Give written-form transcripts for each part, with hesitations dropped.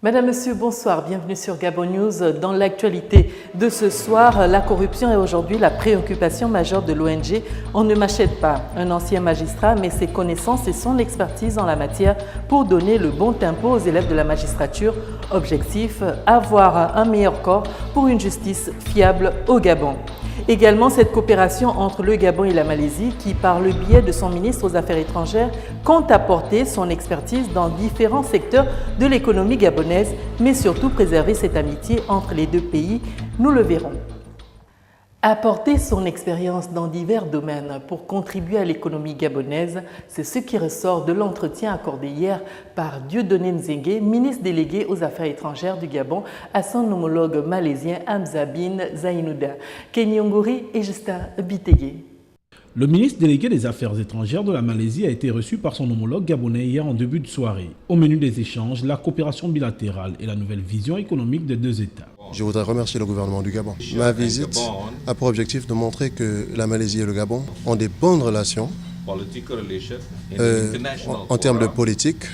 Madame, Monsieur, bonsoir. Bienvenue sur Gabon News. Dans l'actualité de ce soir, la corruption est aujourd'hui la préoccupation majeure de l'ONG. On ne m'achète pas. Un ancien magistrat met ses connaissances et son expertise en la matière pour donner le bon tempo aux élèves de la magistrature. Objectif, avoir un meilleur corps pour une justice fiable au Gabon. Également, cette coopération entre le Gabon et la Malaisie qui, par le biais de son ministre aux Affaires étrangères, compte apporter son expertise dans différents secteurs de l'économie gabonaise, mais surtout préserver cette amitié entre les deux pays, nous le verrons. Apporter son expérience dans divers domaines pour contribuer à l'économie gabonaise, c'est ce qui ressort de l'entretien accordé hier par Dieudonné Nzengue, ministre délégué aux Affaires étrangères du Gabon, à son homologue malaisien Hamza Bin Zainouda, Kenyongori et Justin Bitege. Le ministre délégué des Affaires étrangères de la Malaisie a été reçu par son homologue gabonais hier en début de soirée. Au menu des échanges, la coopération bilatérale et la nouvelle vision économique des deux États. Je voudrais remercier le gouvernement du Gabon. Ma visite a pour objectif de montrer que la Malaisie et le Gabon ont des bonnes relations en termes de politique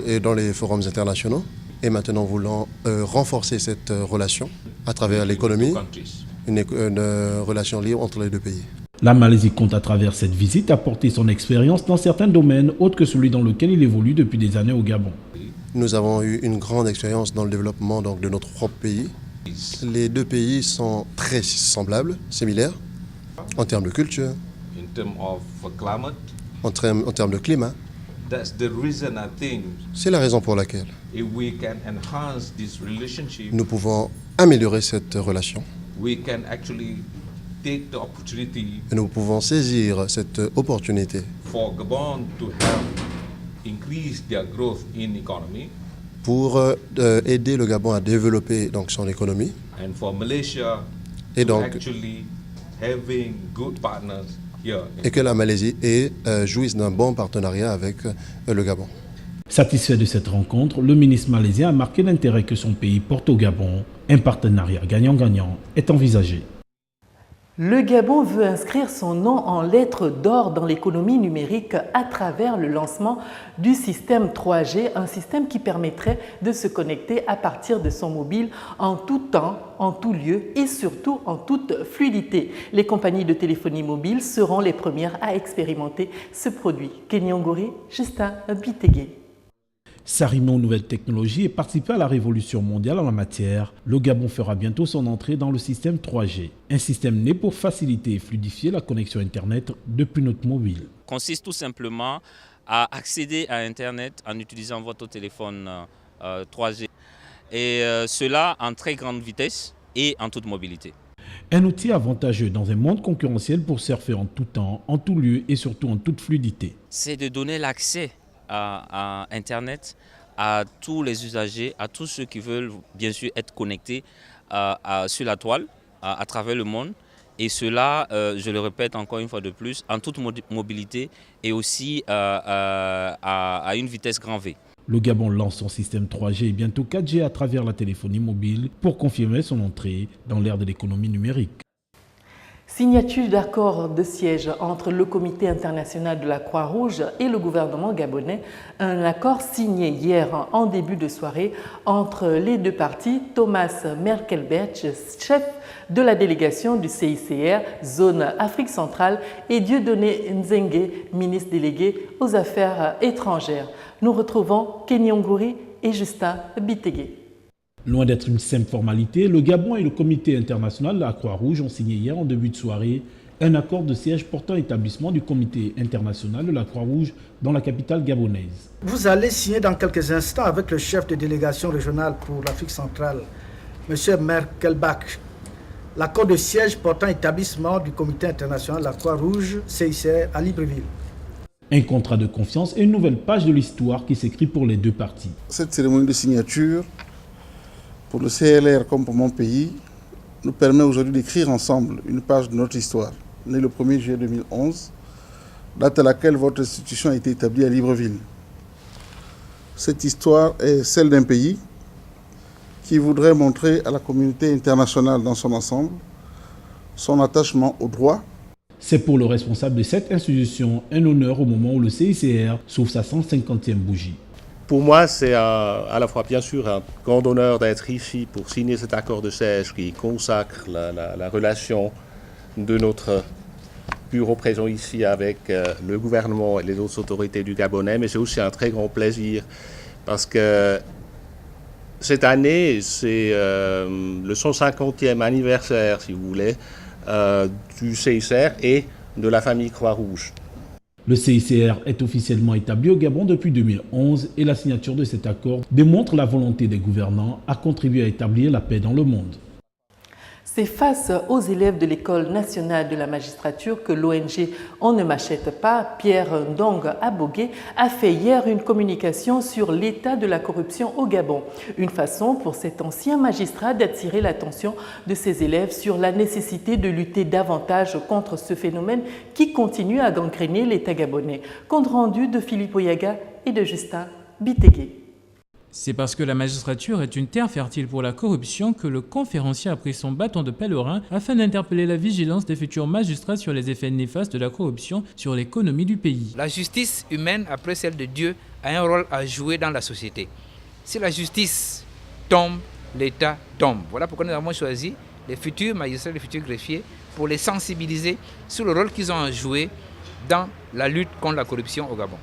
et dans les forums internationaux. Et maintenant, nous voulons renforcer cette relation à travers l'économie, une relation libre entre les deux pays. La Malaisie compte à travers cette visite apporter son expérience dans certains domaines autres que celui dans lequel il évolue depuis des années au Gabon. Nous avons eu une grande expérience dans le développement de notre propre pays. Les deux pays sont très semblables, similaires, en termes de culture, en termes de climat. C'est la raison pour laquelle nous pouvons améliorer cette relation. Et nous pouvons saisir cette opportunité pour aider le Gabon à développer donc, son économie et que la Malaisie jouisse d'un bon partenariat avec le Gabon. Satisfait de cette rencontre, le ministre malaisien a marqué l'intérêt que son pays porte au Gabon. Un partenariat gagnant-gagnant est envisagé. Le Gabon veut inscrire son nom en lettres d'or dans l'économie numérique à travers le lancement du système 3G, un système qui permettrait de se connecter à partir de son mobile en tout temps, en tout lieu et surtout en toute fluidité. Les compagnies de téléphonie mobile seront les premières à expérimenter ce produit. Kenyongori, Justin Bitege. S'arrimer aux nouvelles technologies et participer à la révolution mondiale en la matière, le Gabon fera bientôt son entrée dans le système 3G, un système né pour faciliter et fluidifier la connexion Internet depuis notre mobile. Consiste tout simplement à accéder à Internet en utilisant votre téléphone 3G et cela en très grande vitesse et en toute mobilité. Un outil avantageux dans un monde concurrentiel pour surfer en tout temps, en tout lieu et surtout en toute fluidité. C'est de donner l'accès à Internet à tous les usagers, à tous ceux qui veulent bien sûr être connectés sur la toile à travers le monde. Et cela, je le répète encore une fois de plus, en toute mobilité et aussi à une vitesse grand V. Le Gabon lance son système 3G et bientôt 4G à travers la téléphonie mobile pour confirmer son entrée dans l'ère de l'économie numérique. Signature d'accord de siège entre le Comité international de la Croix-Rouge et le gouvernement gabonais. Un accord signé hier en début de soirée entre les deux parties. Thomas Merkelbach, chef de la délégation du CICR, zone Afrique centrale, et Dieudonné Nzengue, ministre délégué aux Affaires étrangères. Nous retrouvons Kenyongori et Justin Bitege. Loin d'être une simple formalité, le Gabon et le Comité international de la Croix-Rouge ont signé hier en début de soirée un accord de siège portant établissement du Comité international de la Croix-Rouge dans la capitale gabonaise. Vous allez signer dans quelques instants avec le chef de délégation régionale pour l'Afrique centrale, M. Merkelbach, l'accord de siège portant établissement du Comité international de la Croix-Rouge, CICR, à Libreville. Un contrat de confiance et une nouvelle page de l'histoire qui s'écrit pour les deux parties. Cette cérémonie de signature pour le CLR comme pour mon pays, nous permet aujourd'hui d'écrire ensemble une page de notre histoire, née le 1er juillet 2011, date à laquelle votre institution a été établie à Libreville. Cette histoire est celle d'un pays qui voudrait montrer à la communauté internationale dans son ensemble son attachement au droit. C'est pour le responsable de cette institution un honneur au moment où le CICR s'ouvre sa 150e bougie. Pour moi, c'est à la fois bien sûr un grand honneur d'être ici pour signer cet accord de siège qui consacre la relation de notre bureau présent ici avec le gouvernement et les autres autorités du Gabonais, mais c'est aussi un très grand plaisir parce que cette année, c'est le 150e anniversaire, si vous voulez, du CICR et de la famille Croix-Rouge. Le CICR est officiellement établi au Gabon depuis 2011 et la signature de cet accord démontre la volonté des gouvernants à contribuer à établir la paix dans le monde. C'est face aux élèves de l'École nationale de la magistrature que l'ONG On ne m'achète pas, Pierre Ndong Abogué, a fait hier une communication sur l'état de la corruption au Gabon. Une façon pour cet ancien magistrat d'attirer l'attention de ses élèves sur la nécessité de lutter davantage contre ce phénomène qui continue à gangréner l'État gabonais. Compte rendu de Philippe Oyaga et de Justin Bitegué. C'est parce que la magistrature est une terre fertile pour la corruption que le conférencier a pris son bâton de pèlerin afin d'interpeller la vigilance des futurs magistrats sur les effets néfastes de la corruption sur l'économie du pays. La justice humaine, après celle de Dieu, a un rôle à jouer dans la société. Si la justice tombe, l'État tombe. Voilà pourquoi nous avons choisi les futurs magistrats, les futurs greffiers, pour les sensibiliser sur le rôle qu'ils ont à jouer dans la lutte contre la corruption au Gabon.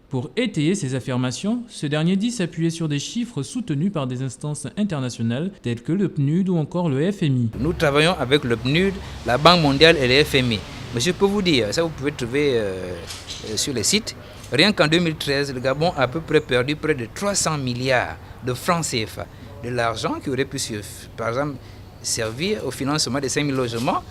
Pour étayer ces affirmations, ce dernier dit s'appuyer sur des chiffres soutenus par des instances internationales telles que le PNUD ou encore le FMI. Nous travaillons avec le PNUD, la Banque mondiale et le FMI. Mais je peux vous dire, ça vous pouvez trouver sur les sites, rien qu'en 2013, le Gabon a à peu près perdu près de 300 milliards de francs CFA. De l'argent qui aurait pu, par exemple, servir au financement des 5000 logements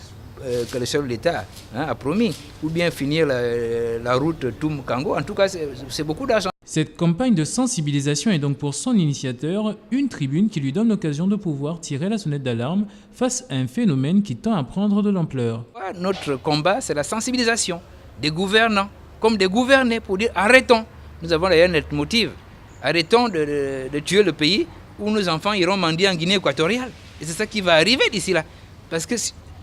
que le chef de l'État a promis, ou bien finir la route Toum-Kango. En tout cas, c'est beaucoup d'argent. Cette campagne de sensibilisation est donc pour son initiateur une tribune qui lui donne l'occasion de pouvoir tirer la sonnette d'alarme face à un phénomène qui tend à prendre de l'ampleur. Notre combat, c'est la sensibilisation des gouvernants comme des gouvernés pour dire arrêtons. Nous avons d'ailleurs notre motif. Arrêtons de tuer le pays où nos enfants iront mendier en Guinée équatoriale. Et c'est ça qui va arriver d'ici là. Parce que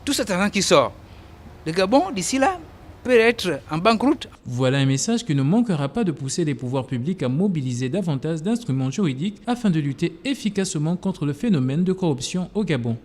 tout cet argent qui sort, le Gabon, d'ici là, peut être en banqueroute. Voilà un message qui ne manquera pas de pousser les pouvoirs publics à mobiliser davantage d'instruments juridiques afin de lutter efficacement contre le phénomène de corruption au Gabon.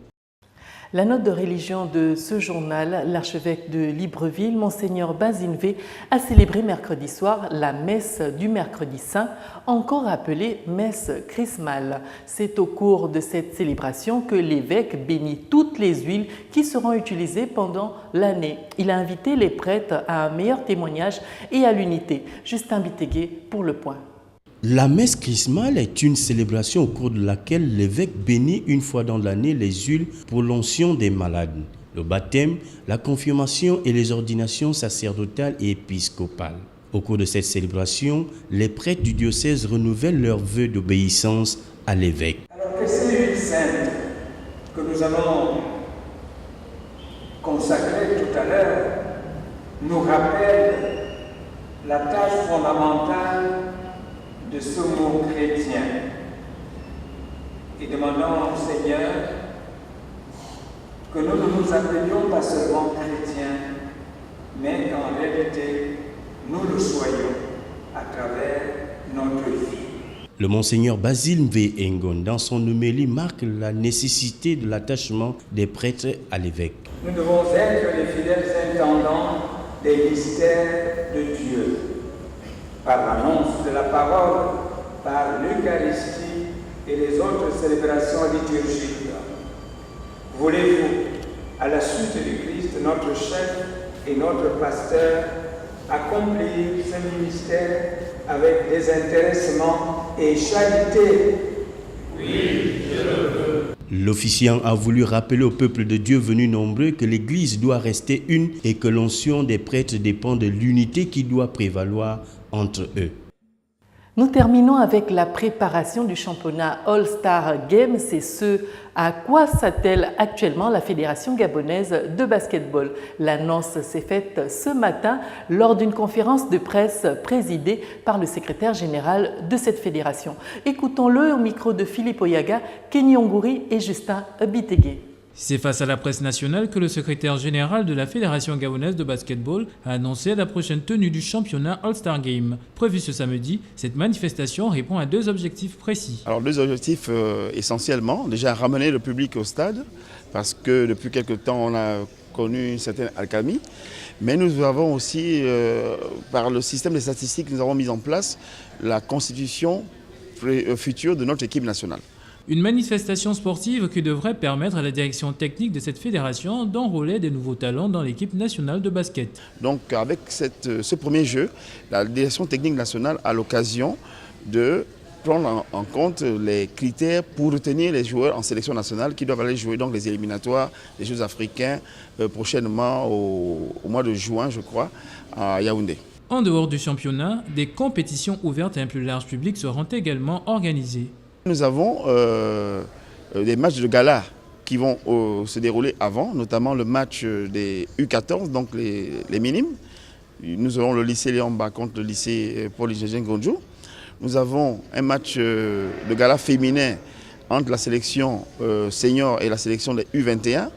La note de religion de ce journal, l'archevêque de Libreville, Monseigneur Bazinvé, a célébré mercredi soir la messe du mercredi saint, encore appelée messe chrismale. C'est au cours de cette célébration que l'évêque bénit toutes les huiles qui seront utilisées pendant l'année. Il a invité les prêtres à un meilleur témoignage et à l'unité. Justin Bitegué pour Le Point. La messe chrismale est une célébration au cours de laquelle l'évêque bénit une fois dans l'année les huiles pour l'onction des malades, le baptême, la confirmation et les ordinations sacerdotales et épiscopales. Au cours de cette célébration, les prêtres du diocèse renouvellent leurs vœux d'obéissance à l'évêque. Alors que ces huiles saintes que nous allons consacrer tout à l'heure nous rappellent la tâche fondamentale de ce mot chrétien, et demandons au Seigneur que nous ne nous appelions pas seulement chrétiens, mais qu'en réalité nous le soyons à travers notre vie. Le Monseigneur Basile V. Engon, dans son homélie, marque la nécessité de l'attachement des prêtres à l'évêque. Nous devons être les fidèles intendants des mystères de Dieu, par l'annonce de la parole, par l'Eucharistie et les autres célébrations liturgiques. Voulez-vous, à la suite du Christ, notre chef et notre pasteur, accomplir ce ministère avec désintéressement et charité? Oui, je le veux. L'officiant a voulu rappeler au peuple de Dieu venu nombreux que l'Église doit rester une et que l'onction des prêtres dépend de l'unité qui doit prévaloir entre eux. Nous terminons avec la préparation du championnat All-Star Games. C'est ce à quoi s'attelle actuellement la Fédération gabonaise de basketball. L'annonce s'est faite ce matin lors d'une conférence de presse présidée par le secrétaire général de cette fédération. Écoutons-le au micro de Philippe Oyaga, Kenny Ongouri et Justin Bitegué. C'est face à la presse nationale que le secrétaire général de la Fédération gabonaise de basketball a annoncé la prochaine tenue du championnat All-Star Game. Prévue ce samedi, cette manifestation répond à 2 objectifs précis. Alors 2 objectifs essentiellement. Déjà ramener le public au stade, parce que depuis quelque temps on a connu une certaine accalmie. Mais nous avons aussi, par le système des statistiques que nous avons mis en place, la constitution future de notre équipe nationale. Une manifestation sportive qui devrait permettre à la direction technique de cette fédération d'enrôler des nouveaux talents dans l'équipe nationale de basket. Donc avec ce premier jeu, la direction technique nationale a l'occasion de prendre en compte les critères pour retenir les joueurs en sélection nationale qui doivent aller jouer donc les éliminatoires des Jeux africains prochainement au mois de juin, je crois, à Yaoundé. En dehors du championnat, des compétitions ouvertes à un plus large public seront également organisées. Nous avons des matchs de gala qui vont se dérouler avant, notamment le match des U14, donc les minimes. Nous aurons le lycée Léomba contre le lycée Paul-Igégène Gondjou. Nous avons un match de gala féminin entre la sélection senior et la sélection des U21.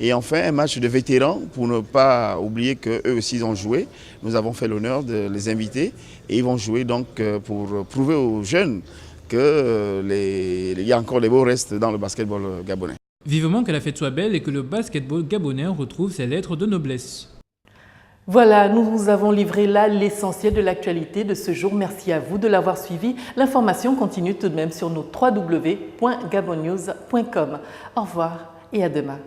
Et enfin, un match de vétérans, pour ne pas oublier qu'eux aussi ils ont joué. Nous avons fait l'honneur de les inviter et ils vont jouer donc pour prouver aux jeunes qu'il y a encore des beaux restes dans le basketball gabonais. Vivement que la fête soit belle et que le basketball gabonais retrouve ses lettres de noblesse. Voilà, nous vous avons livré là l'essentiel de l'actualité de ce jour. Merci à vous de l'avoir suivi. L'information continue tout de même sur nos www.gabonnews.com. Au revoir et à demain.